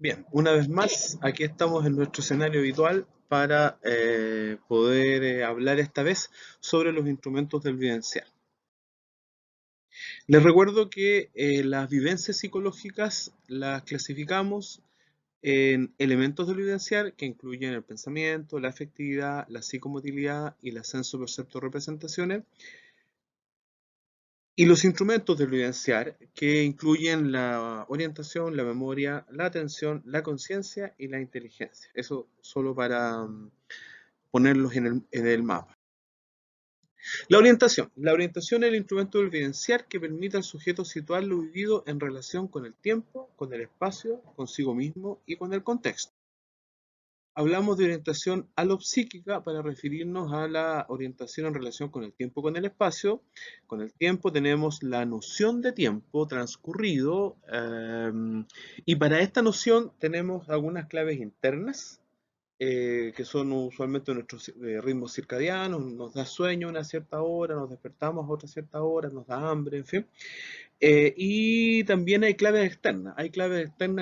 Bien, una vez más, aquí estamos en nuestro escenario habitual para poder hablar esta vez sobre los instrumentos del vivenciar. Les recuerdo que las vivencias psicológicas las clasificamos en elementos del vivenciar que incluyen el pensamiento, la afectividad, la psicomotilidad y las senso-percepto-representaciones. Y los instrumentos del vivenciar, que incluyen la orientación, la memoria, la atención, la conciencia y la inteligencia. Eso solo para ponerlos en el mapa. La orientación. La orientación es el instrumento del vivenciar que permite al sujeto situar lo vivido en relación con el tiempo, con el espacio, consigo mismo y con el contexto. Hablamos de orientación alopsíquica para referirnos a la orientación en relación con el tiempo, con el espacio. Con el tiempo tenemos la noción de tiempo transcurrido y para esta noción tenemos algunas claves internas que son usualmente nuestros ritmos circadianos, nos da sueño a una cierta hora, nos despertamos a otra cierta hora, nos da hambre, en fin. Y también hay claves externas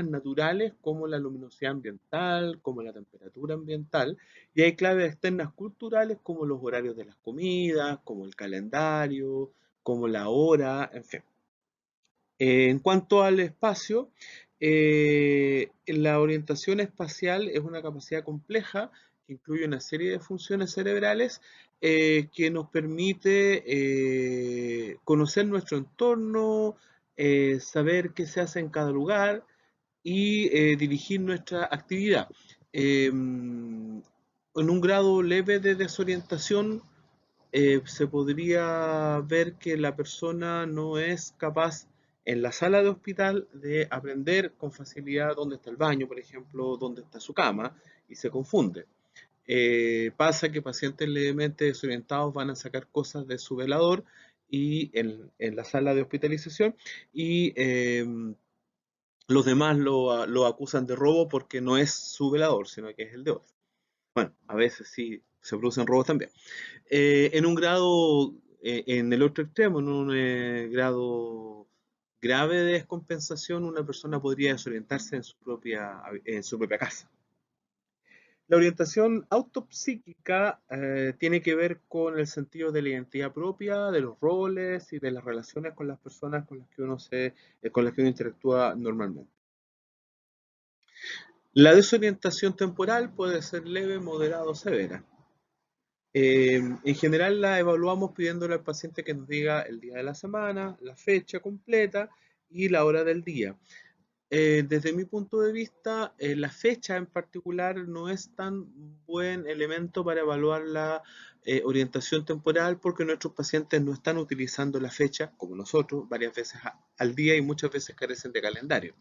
naturales como la luminosidad ambiental, como la temperatura ambiental, y hay claves externas culturales como los horarios de las comidas, como el calendario, como la hora, en fin. En cuanto al espacio, la orientación espacial es una capacidad compleja que incluye una serie de funciones cerebrales que nos permite conocer nuestro entorno, saber qué se hace en cada lugar y dirigir nuestra actividad. En un grado leve de desorientación, se podría ver que la persona no es capaz en la sala de hospital de aprender con facilidad dónde está el baño, por ejemplo, dónde está su cama, y se confunde. Pasa que pacientes levemente desorientados van a sacar cosas de su velador y en la sala de hospitalización y los demás lo acusan de robo porque no es su velador, sino que es el de otro. Bueno, a veces sí se producen robos también. En un grado, en el otro extremo, en un grado grave de descompensación, una persona podría desorientarse en su propia casa. La orientación autopsíquica tiene que ver con el sentido de la identidad propia, de los roles y de las relaciones con las personas con las que uno interactúa normalmente. La desorientación temporal puede ser leve, moderada o severa. En general la evaluamos pidiéndole al paciente que nos diga el día de la semana, la fecha completa y la hora del día. Desde mi punto de vista, la fecha en particular no es tan buen elemento para evaluar la orientación temporal porque nuestros pacientes no están utilizando la fecha, como nosotros, varias veces al día y muchas veces carecen de calendario.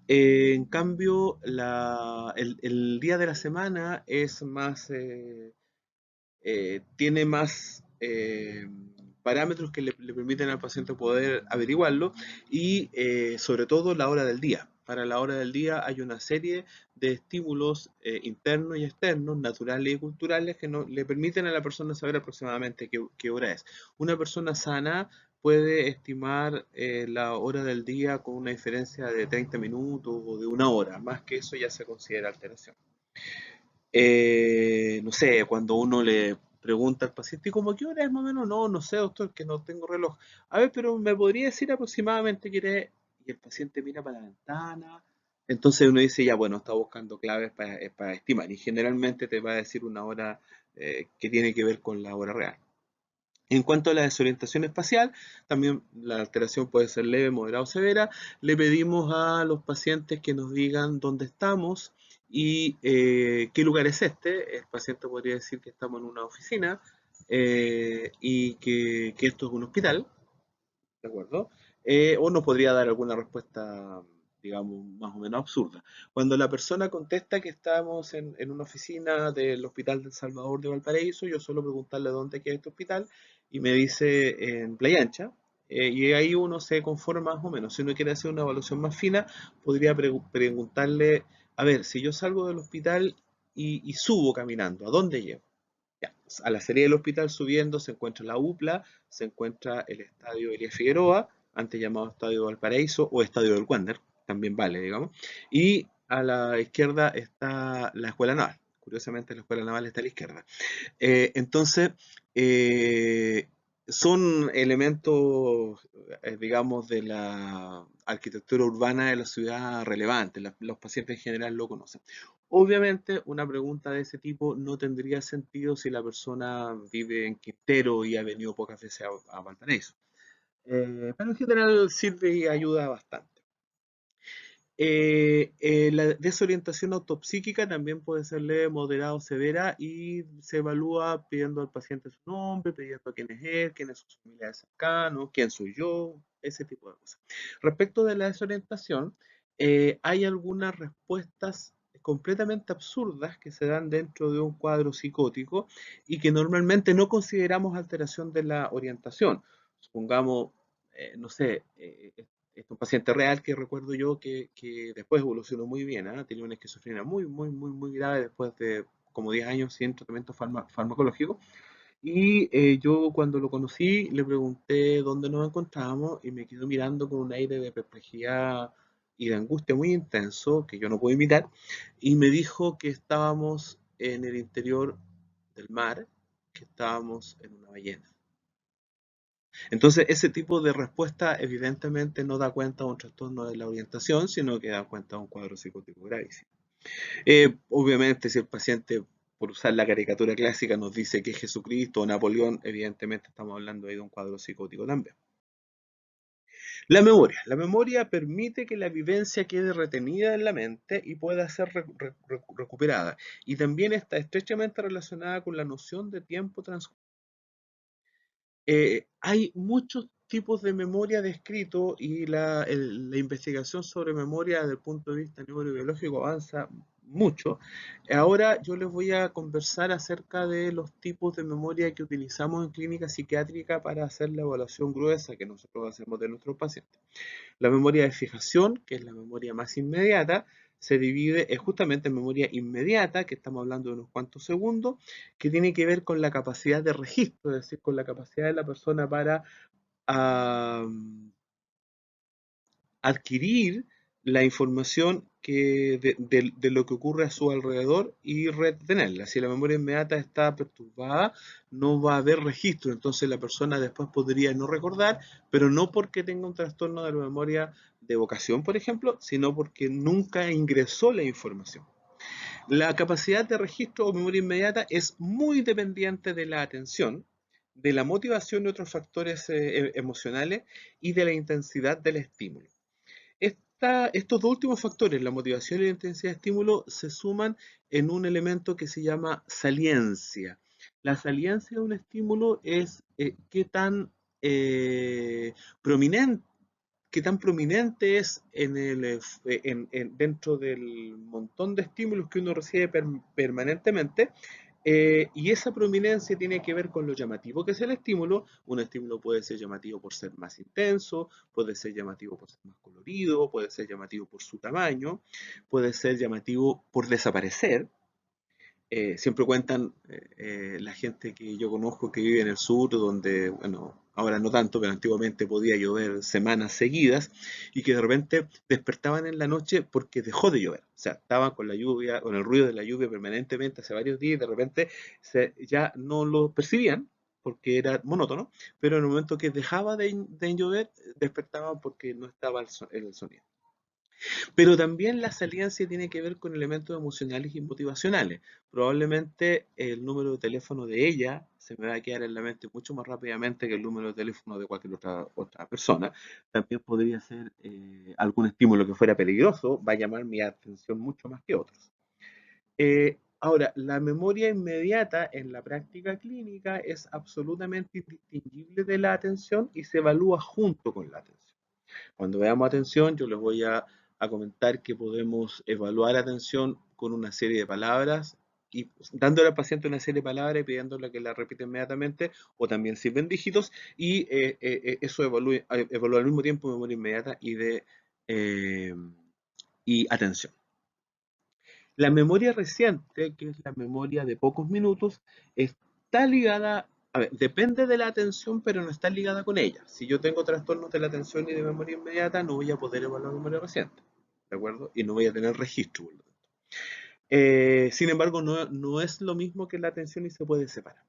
En cambio, el día de la semana es más tiene más parámetros que le permiten al paciente poder averiguarlo y sobre todo la hora del día. Para la hora del día hay una serie de estímulos internos y externos, naturales y culturales, que no, le permiten a la persona saber aproximadamente qué hora es. Una persona sana puede estimar la hora del día con una diferencia de 30 minutos o de una hora. Más que eso ya se considera alteración. No sé, cuando uno le pregunta al paciente, ¿y cómo qué hora es más o menos? No, no sé, doctor, que no tengo reloj. A ver, pero ¿me podría decir aproximadamente qué hora es? Y el paciente mira para la ventana. Entonces uno dice, ya, bueno, está buscando claves para estimar. Y generalmente te va a decir una hora que tiene que ver con la hora real. En cuanto a la desorientación espacial, también la alteración puede ser leve, moderada o severa. Le pedimos a los pacientes que nos digan dónde estamos y qué lugar es este. El paciente podría decir que estamos en una oficina y que esto es un hospital, ¿de acuerdo? O nos podría dar alguna respuesta, digamos, más o menos absurda. Cuando la persona contesta que estamos en una oficina del Hospital del Salvador de Valparaíso, yo suelo preguntarle dónde queda este hospital y me dice en Playa Ancha. Y ahí uno se conforma más o menos. Si uno quiere hacer una evaluación más fina, podría preguntarle, a ver, si yo salgo del hospital y subo caminando, ¿a dónde llego? Ya, a la salida del hospital subiendo se encuentra la UPLA, se encuentra el estadio Elías Figueroa, antes llamado Estadio Valparaíso o Estadio del Wander, también vale, digamos. Y a la izquierda está la Escuela Naval. Curiosamente, la Escuela Naval está a la izquierda. Entonces, eh, son elementos, digamos, de la arquitectura urbana de la ciudad relevantes. Los pacientes en general lo conocen. Obviamente, una pregunta de ese tipo no tendría sentido si la persona vive en Quintero y ha venido pocas veces a Valparaíso. Pero en general sirve y ayuda bastante. La desorientación autopsíquica también puede ser leve, moderada o severa y se evalúa pidiendo al paciente su nombre, pidiendo quién es él, quién es sus familiares cercanos, quién soy yo, ese tipo de cosas. Respecto de la desorientación, hay algunas respuestas completamente absurdas que se dan dentro de un cuadro psicótico y que normalmente no consideramos alteración de la orientación. Supongamos, no sé, es un paciente real que recuerdo yo que después evolucionó muy bien, ¿eh? Tenía una esquizofrenia muy grave después de como 10 años sin tratamiento farmacológico. Y yo cuando lo conocí le pregunté dónde nos encontrábamos y me quedó mirando con un aire de perplejidad y de angustia muy intenso que yo no puedo imitar y me dijo que estábamos en el interior del mar, que estábamos en una ballena. Entonces, ese tipo de respuesta evidentemente no da cuenta de un trastorno de la orientación, sino que da cuenta de un cuadro psicótico gravísimo. Obviamente, si el paciente, por usar la caricatura clásica, nos dice que es Jesucristo o Napoleón, evidentemente estamos hablando ahí de un cuadro psicótico también. La memoria. La memoria permite que la vivencia quede retenida en la mente y pueda ser recuperada. Y también está estrechamente relacionada con la noción de tiempo transcurrido. Hay muchos tipos de memoria descrito y la investigación sobre memoria desde el punto de vista neurobiológico avanza mucho. Ahora yo les voy a conversar acerca de los tipos de memoria que utilizamos en clínica psiquiátrica para hacer la evaluación gruesa que nosotros hacemos de nuestros pacientes. La memoria de fijación, que es la memoria más inmediata, se divide justamente en memoria inmediata, que estamos hablando de unos cuantos segundos, que tiene que ver con la capacidad de registro, es decir, con la capacidad de la persona para adquirir la información de lo que ocurre a su alrededor y retenerla. Si la memoria inmediata está perturbada, no va a haber registro, entonces la persona después podría no recordar, pero no porque tenga un trastorno de la memoria de vocación, por ejemplo, sino porque nunca ingresó la información. La capacidad de registro o memoria inmediata es muy dependiente de la atención, de la motivación y otros factores emocionales y de la intensidad del estímulo. Estos dos últimos factores, la motivación y la intensidad de estímulo, se suman en un elemento que se llama saliencia. La saliencia de un estímulo es qué tan prominente es dentro del montón de estímulos que uno recibe permanentemente, y esa prominencia tiene que ver con lo llamativo que es el estímulo. Un estímulo puede ser llamativo por ser más intenso, puede ser llamativo por ser más colorido, puede ser llamativo por su tamaño, puede ser llamativo por desaparecer. Siempre cuentan la gente que yo conozco que vive en el sur, donde, bueno, ahora no tanto, pero antiguamente podía llover semanas seguidas y que de repente despertaban en la noche porque dejó de llover. O sea, estaban con la lluvia, con el ruido de la lluvia permanentemente hace varios días y de repente ya no lo percibían porque era monótono, pero en el momento que dejaba de llover, despertaban porque no estaba el sonido. Pero también la saliencia tiene que ver con elementos emocionales y motivacionales. Probablemente el número de teléfono de ella se me va a quedar en la mente mucho más rápidamente que el número de teléfono de cualquier otra persona. También podría ser algún estímulo que fuera peligroso, va a llamar mi atención mucho más que otros. Ahora, la memoria inmediata en la práctica clínica es absolutamente indistinguible de la atención y se evalúa junto con la atención. Cuando veamos atención, yo les voy a comentar que podemos evaluar atención con una serie de palabras y dándole al paciente una serie de palabras y pidiéndole que la repita inmediatamente, o también sirven dígitos, y eso evalúa al mismo tiempo memoria inmediata eh, y atención. La memoria reciente, que es la memoria de pocos minutos, está ligada, a ver, depende de la atención, pero no está ligada con ella. Si yo tengo trastornos de la atención y de memoria inmediata, no voy a poder evaluar memoria reciente. ¿de acuerdo? Y no voy a tener registro, por lo tanto. Sin embargo, no es lo mismo que la atención y se puede separar.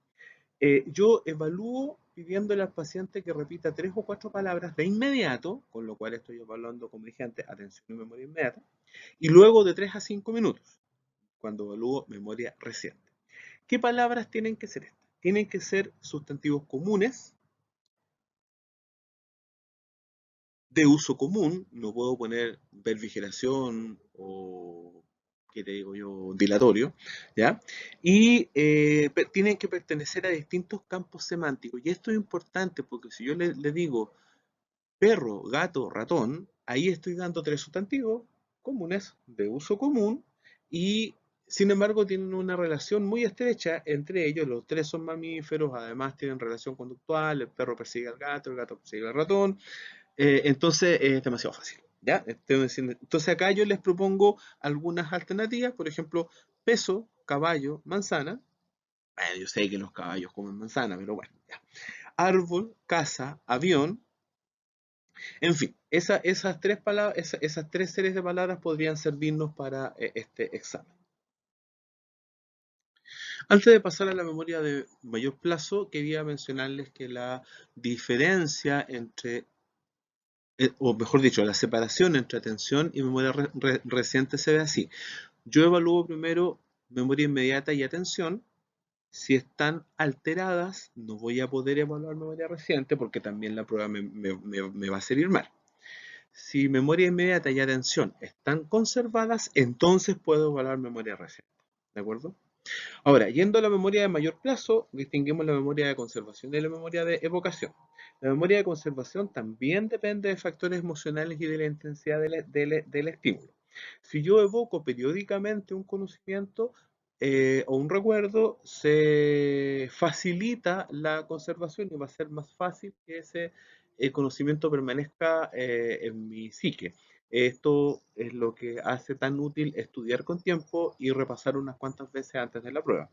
Yo evalúo pidiéndole al paciente que repita 3 o 4 palabras de inmediato, con lo cual estoy evaluando, como dije antes, atención y memoria inmediata, y luego de 3 a 5 minutos, cuando evalúo memoria reciente. ¿Qué palabras tienen que ser estas? Tienen que ser sustantivos comunes, de uso común, no puedo poner verbigeración o, ¿qué te digo yo?, dilatorio, ¿ya? Y tienen que pertenecer a distintos campos semánticos. Y esto es importante porque si yo le digo perro, gato, ratón, ahí estoy dando 3 sustantivos comunes de uso común y sin embargo tienen una relación muy estrecha entre ellos, los 3 son mamíferos, además tienen relación conductual, el perro persigue al gato, el gato persigue al ratón, entonces es demasiado fácil. ¿Ya? Entonces acá yo les propongo algunas alternativas, por ejemplo, peso, caballo, manzana. Bueno, yo sé que los caballos comen manzana, pero bueno, ya. Árbol, casa, avión. En fin, esas 3 palabras, esas 3 series de palabras podrían servirnos para este examen. Antes de pasar a la memoria de mayor plazo, quería mencionarles que la diferencia entre o mejor dicho, la separación entre atención y memoria reciente se ve así. Yo evalúo primero memoria inmediata y atención. Si están alteradas, no voy a poder evaluar memoria reciente porque también la prueba me va a salir mal. Si memoria inmediata y atención están conservadas, entonces puedo evaluar memoria reciente. ¿De acuerdo? Ahora, yendo a la memoria de mayor plazo, distinguimos la memoria de conservación y la memoria de evocación. La memoria de conservación también depende de factores emocionales y de la intensidad del estímulo. Si yo evoco periódicamente un conocimiento o un recuerdo, se facilita la conservación y va a ser más fácil que ese conocimiento permanezca en mi psique. Esto es lo que hace tan útil estudiar con tiempo y repasar unas cuantas veces antes de la prueba.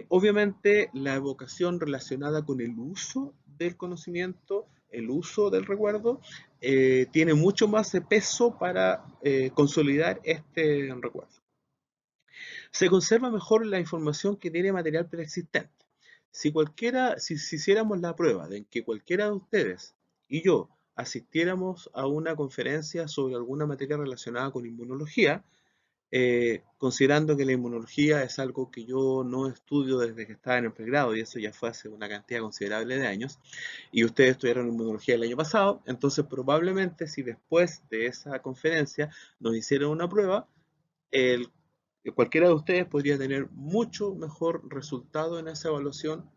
Obviamente, la evocación relacionada con el uso del conocimiento, el uso del recuerdo, tiene mucho más peso para consolidar este recuerdo. Se conserva mejor la información que tiene material preexistente. Si hiciéramos la prueba de que cualquiera de ustedes y yo asistiéramos a una conferencia sobre alguna materia relacionada con inmunología, considerando que la inmunología es algo que yo no estudio desde que estaba en el pregrado, y eso ya fue hace una cantidad considerable de años, y ustedes estudiaron inmunología el año pasado, entonces probablemente si después de esa conferencia nos hicieran una prueba, el, cualquiera de ustedes podría tener mucho mejor resultado en esa evaluación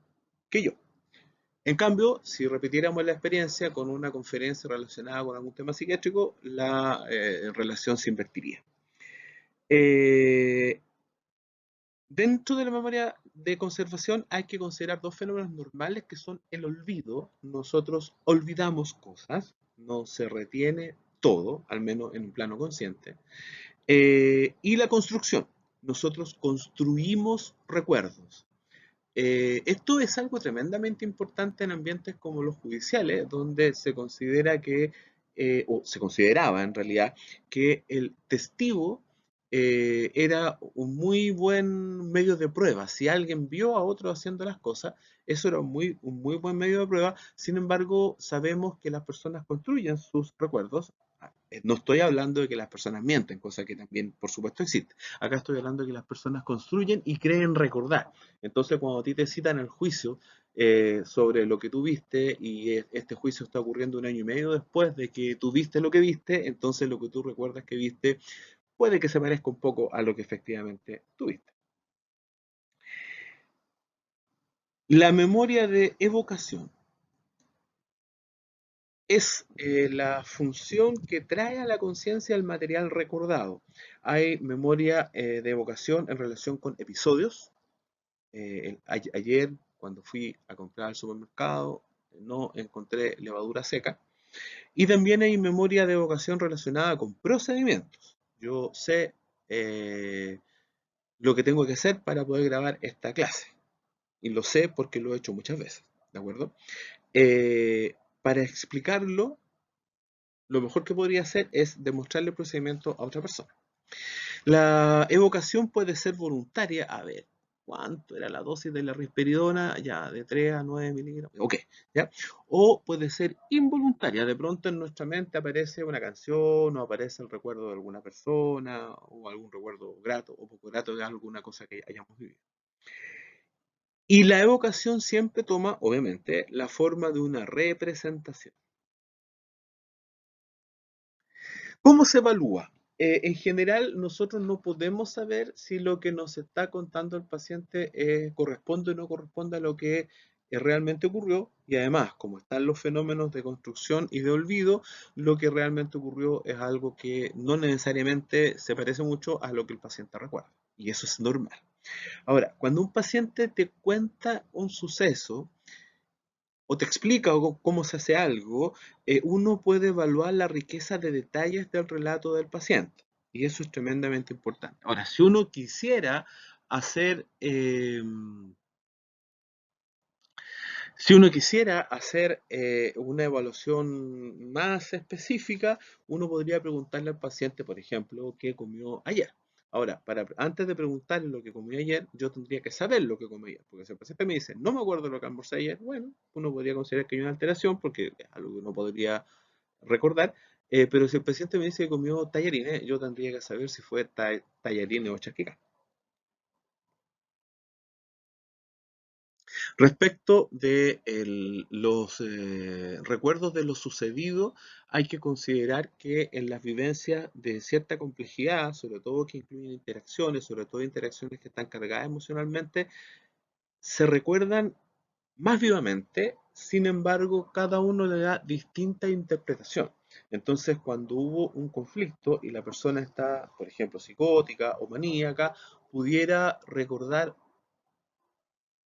que yo. En cambio, si repitiéramos la experiencia con una conferencia relacionada con algún tema psiquiátrico, la relación se invertiría. Eh, Dentro de la memoria de conservación hay que considerar 2 fenómenos normales que son el olvido. Nosotros olvidamos cosas, no se retiene todo, al menos en un plano consciente. Y la construcción. Nosotros construimos recuerdos. Esto es algo tremendamente importante en ambientes como los judiciales, donde se considera que, o se consideraba en realidad, que el testigo era un muy buen medio de prueba. Si alguien vio a otro haciendo las cosas, eso era un muy buen medio de prueba. Sin embargo, sabemos que las personas construyen sus recuerdos. No estoy hablando de que las personas mienten, cosa que también, por supuesto, existe. Acá estoy hablando de que las personas construyen y creen recordar. Entonces, cuando a ti te citan el juicio sobre lo que tú viste y este juicio está ocurriendo 1 año y medio después de que tú viste lo que viste, entonces lo que tú recuerdas que viste puede que se parezca un poco a lo que efectivamente tuviste. La memoria de evocación es la función que trae a la conciencia el material recordado. Hay memoria de evocación en relación con episodios. Ayer, cuando fui a comprar al supermercado, no encontré levadura seca. Y también hay memoria de evocación relacionada con procedimientos. Yo sé lo que tengo que hacer para poder grabar esta clase. Y lo sé porque lo he hecho muchas veces. ¿De acuerdo? Para explicarlo, lo mejor que podría hacer es demostrarle el procedimiento a otra persona. La evocación puede ser voluntaria. A ver, ¿cuánto era la dosis de la risperidona? Ya, de 3 a 9 miligramos. Ok, ¿ya? O puede ser involuntaria. De pronto en nuestra mente aparece una canción o aparece el recuerdo de alguna persona o algún recuerdo grato o poco grato de alguna cosa que hayamos vivido. Y la evocación siempre toma, obviamente, la forma de una representación. ¿Cómo se evalúa? En general, nosotros no podemos saber si lo que nos está contando el paciente corresponde o no corresponde a lo que realmente ocurrió. Y además, como están los fenómenos de construcción y de olvido, lo que realmente ocurrió es algo que no necesariamente se parece mucho a lo que el paciente recuerda. Y eso es normal. Ahora, cuando un paciente te cuenta un suceso, o te explica cómo se hace algo, uno puede evaluar la riqueza de detalles del relato del paciente. Y eso es tremendamente importante. Ahora, si uno quisiera hacer, una evaluación más específica, uno podría preguntarle al paciente, por ejemplo, qué comió ayer. Ahora, antes de preguntarle lo que comió ayer, yo tendría que saber lo que comió ayer, porque si el paciente me dice, no me acuerdo lo que almorcé ayer, bueno, uno podría considerar que hay una alteración, porque es algo que uno podría recordar, pero si el paciente me dice que comió tallarines, yo tendría que saber si fue tallarines o charquicán. Respecto de los recuerdos de lo sucedido, hay que considerar que en las vivencias de cierta complejidad, sobre todo que incluyen interacciones, sobre todo interacciones que están cargadas emocionalmente, se recuerdan más vivamente. Sin embargo, cada uno le da distinta interpretación. Entonces, cuando hubo un conflicto y la persona está, por ejemplo, psicótica o maníaca, pudiera recordar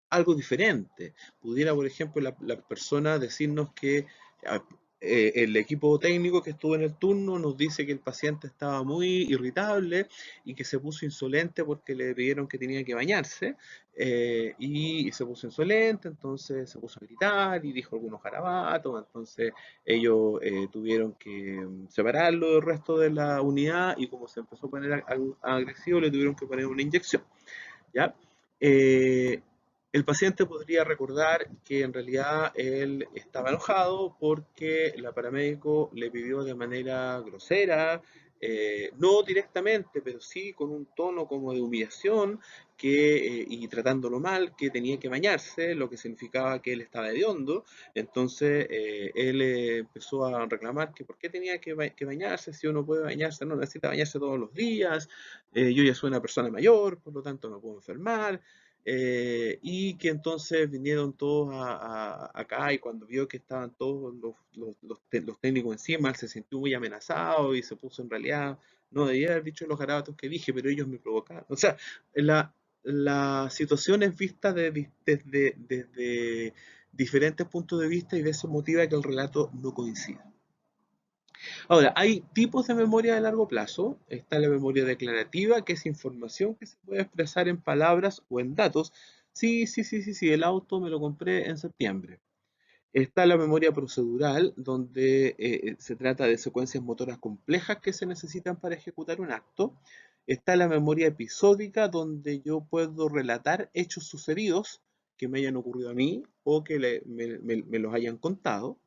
algo diferente. Pudiera, por ejemplo, la persona decirnos que ah, el equipo técnico que estuvo en el turno nos dice que el paciente estaba muy irritable y que se puso insolente porque le pidieron que tenía que bañarse, y se puso insolente, entonces se puso a gritar y dijo algunos garabatos, entonces ellos tuvieron que separarlo del resto de la unidad y como se empezó a poner agresivo le tuvieron que poner una inyección. ¿Ya? Eh, el paciente podría recordar que en realidad él estaba enojado porque la paramédico le pidió de manera grosera, no directamente, pero sí con un tono como de humillación y tratándolo mal, que tenía que bañarse, lo que significaba que él estaba hediondo. Entonces él empezó a reclamar que por qué tenía que bañarse si uno puede bañarse, no necesita bañarse todos los días, yo ya soy una persona mayor, por lo tanto me puedo enfermar, y que entonces vinieron todos acá y cuando vio que estaban todos los técnicos encima, él se sintió muy amenazado y se puso en realidad, no debía haber dicho los garabatos que dije, pero ellos me provocaron. O sea, la situación es vista desde diferentes puntos de vista y de eso motiva que el relato no coincida. Ahora, hay tipos de memoria de largo plazo. Está la memoria declarativa, que es información que se puede expresar en palabras o en datos. Sí, sí, sí, sí, sí, el auto me lo compré en septiembre. Está la memoria procedural, donde se trata de secuencias motoras complejas que se necesitan para ejecutar un acto. Está la memoria episódica, donde yo puedo relatar hechos sucedidos que me hayan ocurrido a mí o que me los hayan contado.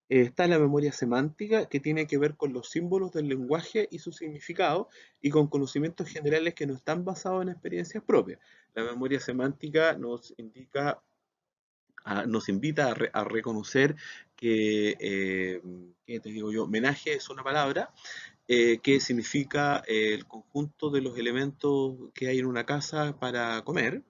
Está la memoria semántica, que tiene que ver con los símbolos del lenguaje y su significado, y con conocimientos generales que no están basados en experiencias propias. La memoria semántica nos invita a reconocer que, ¿qué te digo yo? Homenaje es una palabra que significa el conjunto de los elementos que hay en una casa para comer,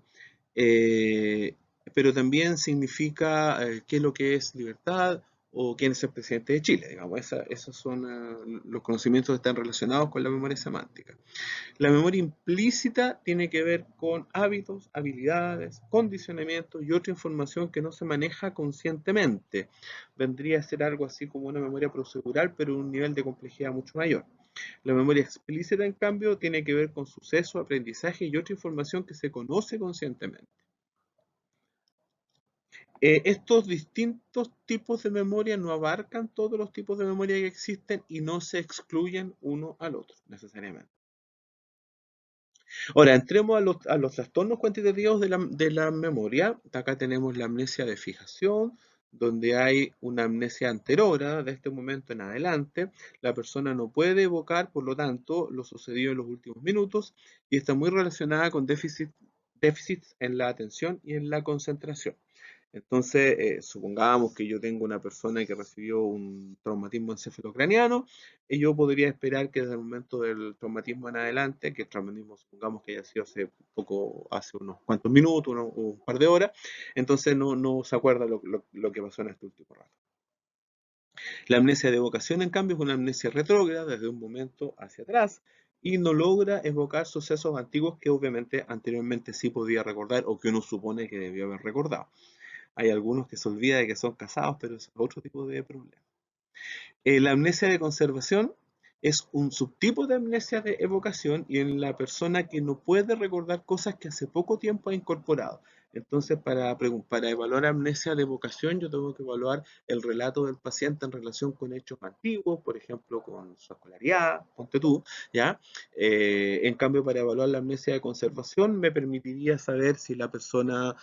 eh, pero también significa qué es lo que es libertad o quién es el presidente de Chile, digamos. Esos son los conocimientos que están relacionados con la memoria semántica. La memoria implícita tiene que ver con hábitos, habilidades, condicionamientos y otra información que no se maneja conscientemente. Vendría a ser algo así como una memoria procedural, pero en un nivel de complejidad mucho mayor. La memoria explícita, en cambio, tiene que ver con suceso, aprendizaje y otra información que se conoce conscientemente. Estos distintos tipos de memoria no abarcan todos los tipos de memoria que existen y no se excluyen uno al otro necesariamente. Ahora, entremos a los trastornos cuantitativos de la memoria. Acá tenemos la amnesia de fijación, donde hay una amnesia anterior, de este momento en adelante. La persona no puede evocar, por lo tanto, lo sucedido en los últimos minutos y está muy relacionada con déficits en la atención y en la concentración. Entonces, supongamos que yo tengo una persona que recibió un traumatismo encefalocraniano, y yo podría esperar que desde el momento del traumatismo en adelante, que el traumatismo supongamos que haya sido hace poco, hace unos cuantos minutos, un par de horas, entonces no se acuerda lo que pasó en este último rato. La amnesia de evocación, en cambio, es una amnesia retrógrada desde un momento hacia atrás y no logra evocar sucesos antiguos que obviamente anteriormente sí podía recordar o que uno supone que debió haber recordado. Hay algunos que se olvida de que son casados, pero es otro tipo de problema. La amnesia de conservación es un subtipo de amnesia de evocación y en la persona que no puede recordar cosas que hace poco tiempo ha incorporado. Entonces, para evaluar amnesia de evocación, yo tengo que evaluar el relato del paciente en relación con hechos antiguos, por ejemplo, con su escolaridad, ponte tú, ¿ya? En cambio, para evaluar la amnesia de conservación, me permitiría saber si la persona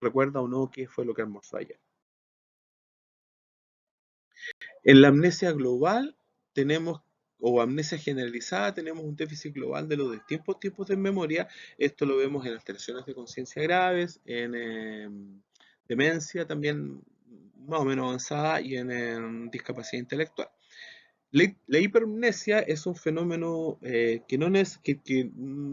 recuerda o no qué fue lo que almorzó ayer. En la amnesia global tenemos, o amnesia generalizada, tenemos un déficit global de los distintos tipos de memoria. Esto lo vemos en alteraciones de conciencia graves, en demencia también más o menos avanzada y en discapacidad intelectual. La hipermnesia es un fenómeno que, no es,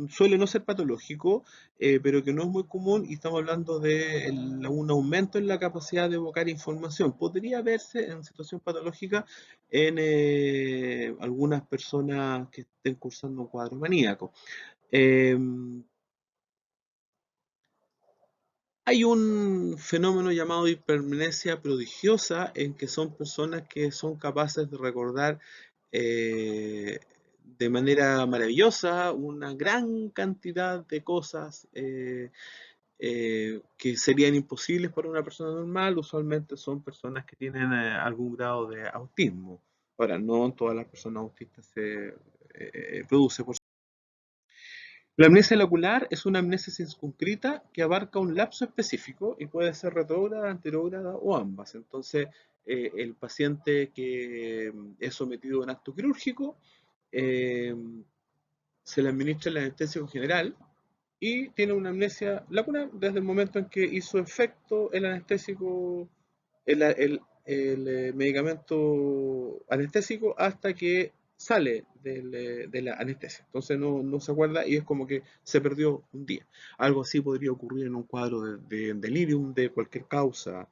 suele no ser patológico, pero que no es muy común y estamos hablando de un aumento en la capacidad de evocar información. Podría verse en situación patológica en algunas personas que estén cursando un cuadro maníaco. Eh, Hay un fenómeno llamado hipermnesia prodigiosa en que son personas que son capaces de recordar de manera maravillosa una gran cantidad de cosas que serían imposibles para una persona normal. Usualmente son personas que tienen algún grado de autismo. Ahora, no en todas las personas autistas se produce, por. La amnesia lacular es una amnesia circunscrita que abarca un lapso específico y puede ser retrógrada, anterógrada o ambas. Entonces, el paciente que es sometido a un acto quirúrgico eh, se le administra el anestésico general y tiene una amnesia lacular desde el momento en que hizo efecto el anestésico, el medicamento anestésico hasta que sale de la anestesia. Entonces no se acuerda y es como que se perdió un día. Algo así podría ocurrir en un cuadro de delirium de cualquier causa.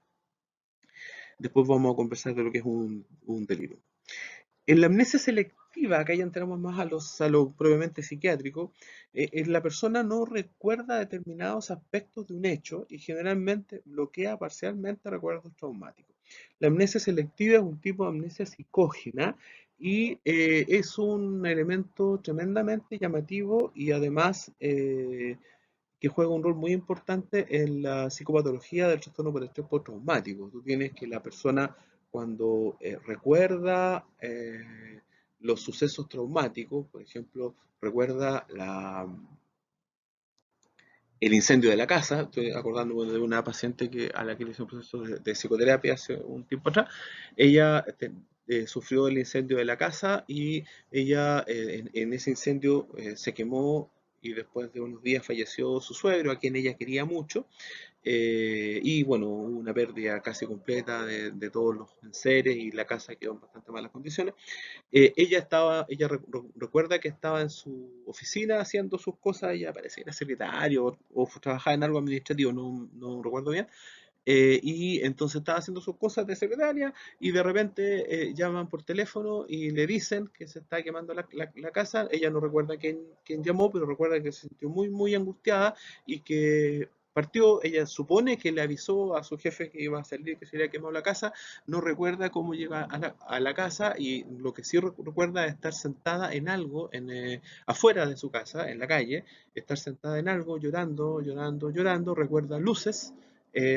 Después vamos a conversar de lo que es un delirium. En la amnesia selectiva, acá ya entramos más a lo propiamente psiquiátrico, la persona no recuerda determinados aspectos de un hecho y generalmente bloquea parcialmente recuerdos traumáticos. La amnesia selectiva es un tipo de amnesia psicógena y es un elemento tremendamente llamativo y además que juega un rol muy importante en la psicopatología del trastorno por estrés postraumático. Tú tienes que la persona cuando recuerda los sucesos traumáticos, por ejemplo, recuerda el incendio de la casa. Estoy acordándome de una paciente a la que le hice un proceso de psicoterapia hace un tiempo atrás. Ella sufrió el incendio de la casa y ella en ese incendio se quemó y después de unos días falleció su suegro, a quien ella quería mucho. Y bueno, hubo una pérdida casi completa de todos los enseres y la casa quedó en bastante malas condiciones. Ella recuerda que estaba en su oficina haciendo sus cosas, ella parece que era secretario o trabajaba en algo administrativo, no recuerdo bien. Y entonces estaba haciendo sus cosas de secretaria y de repente llaman por teléfono y le dicen que se está quemando la casa. Ella no recuerda quién llamó, pero recuerda que se sintió muy angustiada y que partió. Ella supone que le avisó a su jefe que iba a salir, que se había quemado la casa. No recuerda cómo llega a la casa y lo que sí recuerda es estar sentada en algo afuera de su casa, en la calle, estar sentada en algo, llorando. Recuerda luces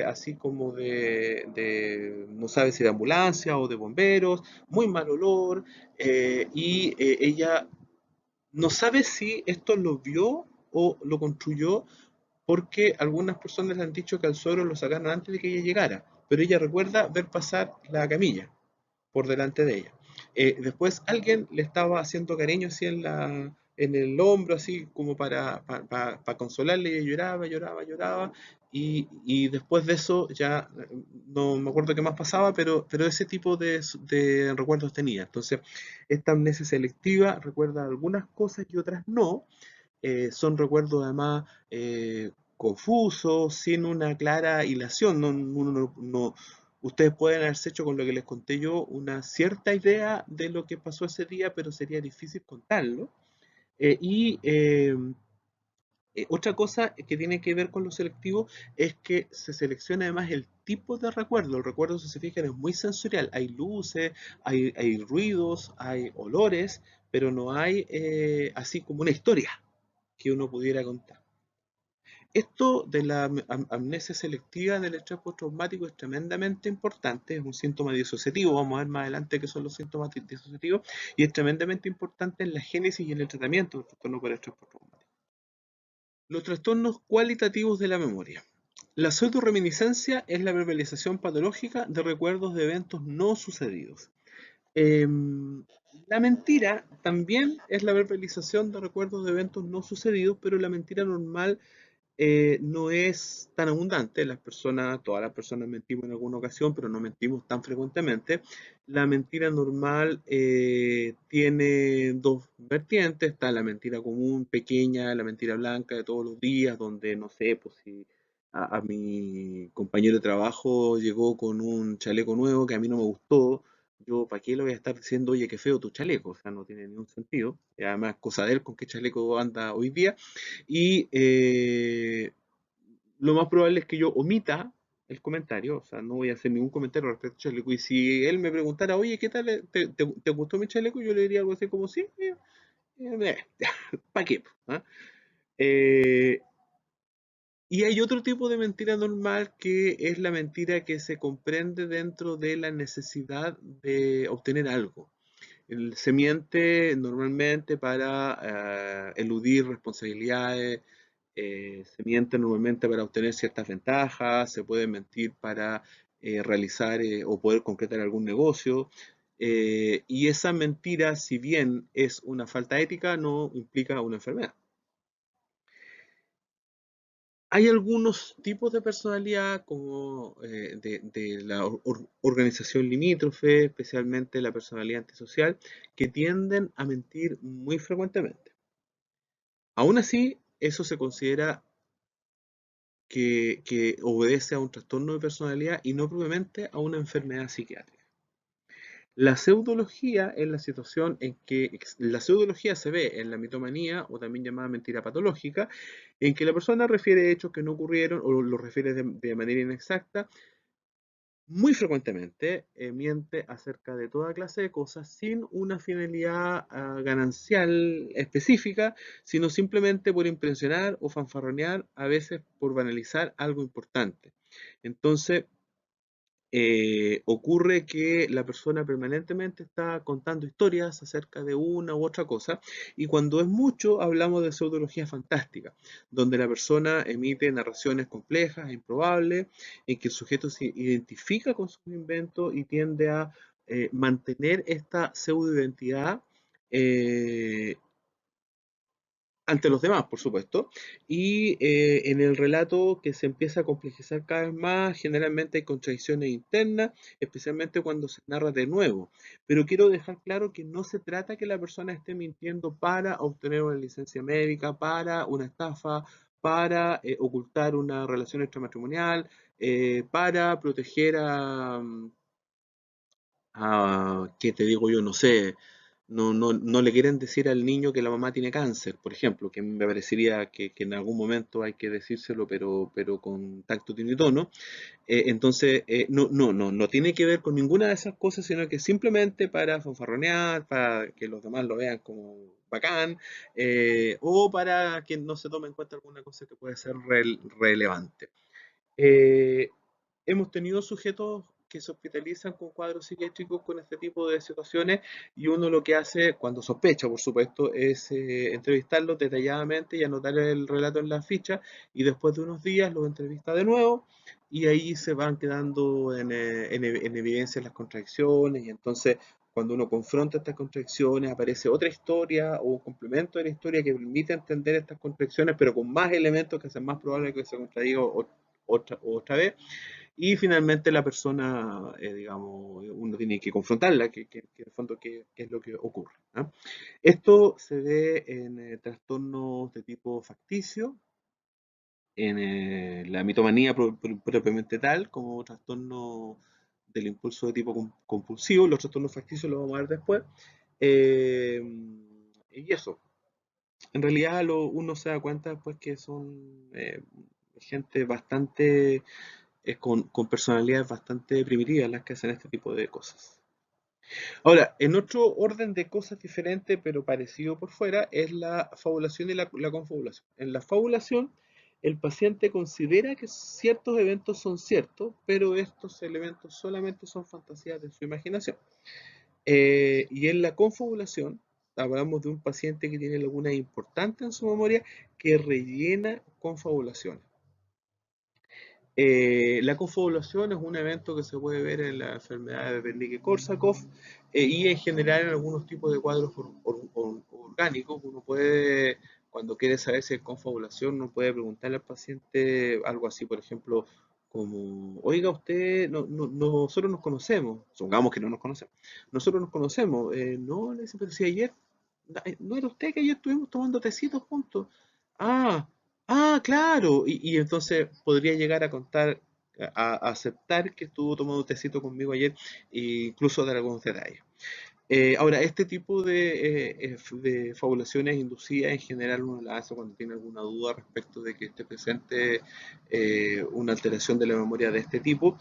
así como no sabe si de ambulancia o de bomberos, muy mal olor, ella no sabe si esto lo vio o lo construyó porque algunas personas le han dicho que al suegro lo sacaron antes de que ella llegara, pero ella recuerda ver pasar la camilla por delante de ella. Después alguien le estaba haciendo cariño así en el hombro, así como para consolarle, y ella lloraba, lloraba, lloraba, y después de eso ya no me acuerdo qué más pasaba, pero ese tipo de recuerdos tenía. Entonces, esta amnesia selectiva recuerda algunas cosas y otras no. Son recuerdos además confusos, sin una clara hilación. Ustedes pueden haberse hecho con lo que les conté yo una cierta idea de lo que pasó ese día, pero sería difícil contarlo. Eh, y eh, Otra cosa que tiene que ver con lo selectivo es que se selecciona además el tipo de recuerdo. El recuerdo, si se fijan, es muy sensorial. Hay luces, hay ruidos, hay olores, pero no hay así como una historia que uno pudiera contar. Esto de la amnesia selectiva del estrés postraumático es tremendamente importante, es un síntoma disociativo, vamos a ver más adelante qué son los síntomas disociativos, y es tremendamente importante en la génesis y en el tratamiento del trastorno por estrés postraumático. Los trastornos cualitativos de la memoria. La pseudoreminiscencia es la verbalización patológica de recuerdos de eventos no sucedidos. La mentira también es la verbalización de recuerdos de eventos no sucedidos, pero la mentira normal no es tan abundante. Todas las personas mentimos en alguna ocasión, pero no mentimos tan frecuentemente. La mentira normal tiene dos vertientes. Está la mentira común, pequeña, la mentira blanca de todos los días, donde no sé, pues si a mi compañero de trabajo llegó con un chaleco nuevo que a mí no me gustó. Yo, ¿para qué le voy a estar diciendo, oye, qué feo tu chaleco? O sea, no tiene ningún sentido. Y además, cosa de él con qué chaleco anda hoy día. Y lo más probable es que yo omita el comentario, o sea, no voy a hacer ningún comentario respecto al chaleco. Y si él me preguntara, oye, ¿qué tal? ¿Te gustó mi chaleco? Yo le diría algo así como, sí, ¿para qué? ¿Ah? Eh, y hay otro tipo de mentira normal que es la mentira que se comprende dentro de la necesidad de obtener algo. Se miente normalmente para eludir responsabilidades, se miente normalmente para obtener ciertas ventajas, se puede mentir para realizar o poder concretar algún negocio. Y esa mentira, si bien es una falta ética, no implica una enfermedad. Hay algunos tipos de personalidad, como de la organización limítrofe, especialmente la personalidad antisocial, que tienden a mentir muy frecuentemente. Aún así, eso se considera que obedece a un trastorno de personalidad y no propiamente a una enfermedad psiquiátrica. La pseudología es la situación en que la pseudología se ve en la mitomanía, o también llamada mentira patológica, en que la persona refiere hechos que no ocurrieron o lo refiere de manera inexacta. Muy frecuentemente miente acerca de toda clase de cosas sin una finalidad ganancial específica, sino simplemente por impresionar o fanfarronear, a veces por banalizar algo importante. Entonces, ocurre que la persona permanentemente está contando historias acerca de una u otra cosa, y cuando es mucho hablamos de pseudología fantástica, donde la persona emite narraciones complejas e improbables, en que el sujeto se identifica con sus inventos y tiende a mantener esta pseudoidentidad eh, ante los demás, por supuesto, y en el relato que se empieza a complejizar cada vez más, generalmente hay contradicciones internas, especialmente cuando se narra de nuevo. Pero quiero dejar claro que no se trata que la persona esté mintiendo para obtener una licencia médica, para una estafa, para ocultar una relación extramatrimonial, para proteger ¿qué te digo yo? No sé, no le quieren decir al niño que la mamá tiene cáncer, por ejemplo, que me parecería que en algún momento hay que decírselo, pero con tacto, tino y tono. Entonces, no tiene que ver con ninguna de esas cosas, sino que simplemente para fanfarronear, para que los demás lo vean como bacán, o para que no se tome en cuenta alguna cosa que puede ser relevante. Eh, Hemos tenido sujetos que se hospitalizan con cuadros psiquiátricos con este tipo de situaciones y uno lo que hace cuando sospecha, por supuesto, es entrevistarlos detalladamente y anotar el relato en la ficha y después de unos días los entrevista de nuevo y ahí se van quedando en evidencia las contradicciones y entonces cuando uno confronta estas contradicciones aparece otra historia o un complemento de la historia que permite entender estas contradicciones pero con más elementos que hacen más probable que se contradiga otra vez y finalmente la persona, digamos, uno tiene que confrontarla, que en el fondo qué es lo que ocurre. ¿Ah? Esto se ve en trastornos de tipo facticio, en la mitomanía propiamente tal, como trastorno del impulso de tipo compulsivo, los trastornos facticios los vamos a ver después. Eh, y eso, en realidad uno se da cuenta pues que son gente bastante con personalidades bastante primitivas las que hacen este tipo de cosas. Ahora, en otro orden de cosas diferentes, pero parecido por fuera, es la fabulación y la confabulación. En la fabulación, el paciente considera que ciertos eventos son ciertos, pero estos elementos solamente son fantasías de su imaginación. Y en la confabulación, hablamos de un paciente que tiene laguna importante en su memoria que rellena confabulaciones. La confabulación es un evento que se puede ver en la enfermedad de Wernicke-Korsakoff y en general en algunos tipos de cuadros orgánicos. Uno puede, cuando quiere saber si es confabulación, uno puede preguntarle al paciente algo así, por ejemplo, como, oiga, usted, nosotros nos conocemos, supongamos que no nos conocemos, nosotros nos conocemos, no, le dice, pero si ayer, no era usted que ayer estuvimos tomando tecitos juntos. Ah, claro. Y entonces podría llegar a contar, a aceptar que estuvo tomando un tecito conmigo ayer e incluso dar algunos detalles. Ahora, este tipo de fabulaciones inducidas en general uno las hace cuando tiene alguna duda respecto de que esté presente una alteración de la memoria de este tipo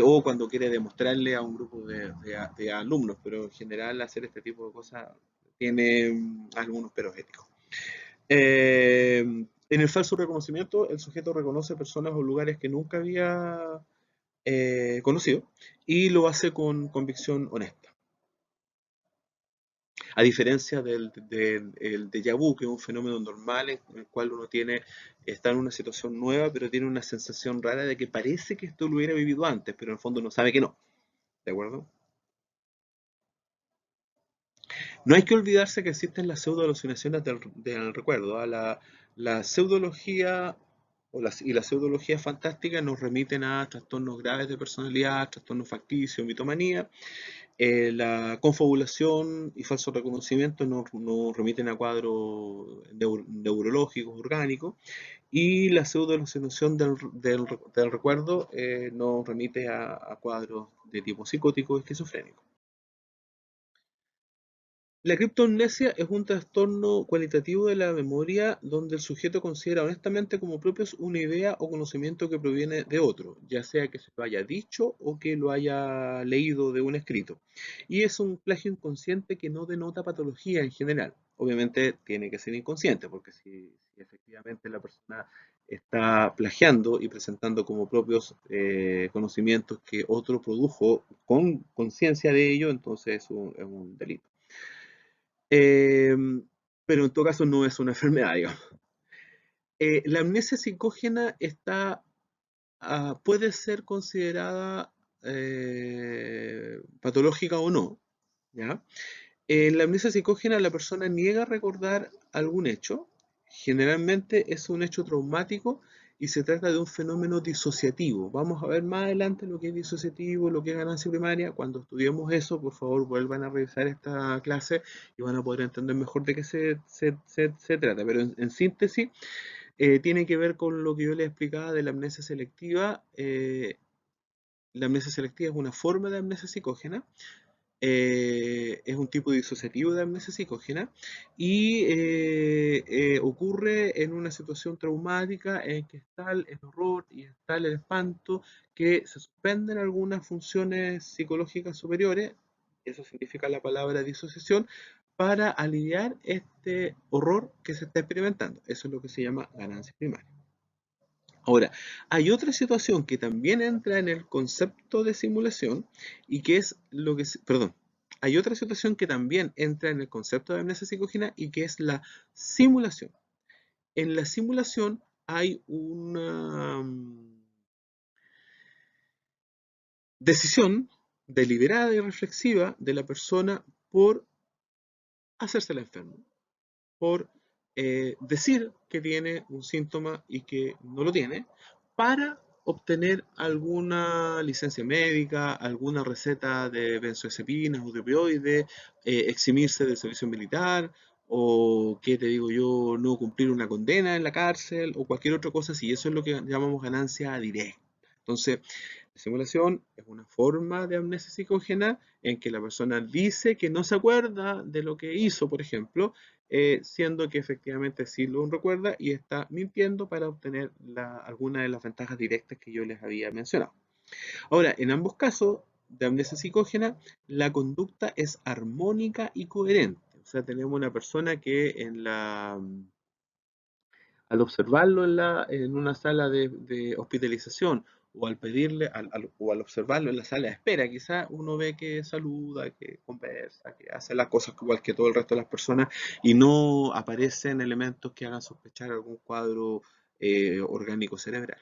o cuando quiere demostrarle a un grupo de alumnos, pero en general hacer este tipo de cosas tiene algunos peros éticos. En el falso reconocimiento, el sujeto reconoce personas o lugares que nunca había conocido y lo hace con convicción honesta. A diferencia del déjà vu, que es un fenómeno normal en el cual uno está en una situación nueva, pero tiene una sensación rara de que parece que esto lo hubiera vivido antes, pero en el fondo no sabe que no. ¿De acuerdo? No hay que olvidarse que existen las pseudo-alucinaciones del recuerdo. ¿Ah? La pseudología y la pseudología fantástica nos remiten a trastornos graves de personalidad, trastornos facticios, mitomanía. La confabulación y falso reconocimiento nos remiten a cuadros neurológicos, orgánicos. Y la pseudo-alucinación del recuerdo nos remite a cuadros de tipo psicótico, esquizofrénico. La criptoamnesia es un trastorno cualitativo de la memoria donde el sujeto considera honestamente como propios una idea o conocimiento que proviene de otro, ya sea que se lo haya dicho o que lo haya leído de un escrito. Y es un plagio inconsciente que no denota patología en general. Obviamente tiene que ser inconsciente, porque si efectivamente la persona está plagiando y presentando como propios conocimientos que otro produjo con conciencia de ello, entonces es un delito. Pero en todo caso no es una enfermedad, digamos. La amnesia psicógena puede ser considerada patológica o no, ¿ya? En la amnesia psicógena la persona niega recordar algún hecho, generalmente es un hecho traumático y se trata de un fenómeno disociativo. Vamos a ver más adelante lo que es disociativo, lo que es ganancia primaria. Cuando estudiemos eso, por favor, vuelvan a revisar esta clase y van a poder entender mejor de qué se trata. Pero en síntesis, tiene que ver con lo que yo les explicaba de la amnesia selectiva. La amnesia selectiva es una forma de amnesia psicógena, es un tipo disociativo de amnesia psicógena y ocurre en una situación traumática en que está el horror y está el espanto, que se suspenden algunas funciones psicológicas superiores, eso significa la palabra disociación, para aliviar este horror que se está experimentando. Eso es lo que se llama ganancia primaria. Ahora, hay otra situación que también entra en el concepto de simulación y que es lo que, perdón, hay otra situación que también entra en el concepto de amnesia psicógena y que es la simulación. En la simulación hay una decisión deliberada y reflexiva de la persona por hacerse la enferma, por decir que tiene un síntoma y que no lo tiene, para obtener alguna licencia médica, alguna receta de benzodiazepinas o de opioides, eximirse del servicio militar, o qué te digo yo, no cumplir una condena en la cárcel, o cualquier otra cosa así. Eso es lo que llamamos ganancia directa. Entonces, la simulación es una forma de amnesia psicógena en que la persona dice que no se acuerda de lo que hizo, por ejemplo, siendo que efectivamente sí lo recuerda y está mintiendo para obtener alguna de las ventajas directas que yo les había mencionado. Ahora, en ambos casos de amnesia psicógena, la conducta es armónica y coherente. O sea, tenemos una persona que al observarlo en una sala de hospitalización o al pedirle o al observarlo en la sala de espera, quizás uno ve que saluda, que conversa, que hace las cosas igual que todo el resto de las personas y no aparecen elementos que hagan sospechar algún cuadro orgánico cerebral.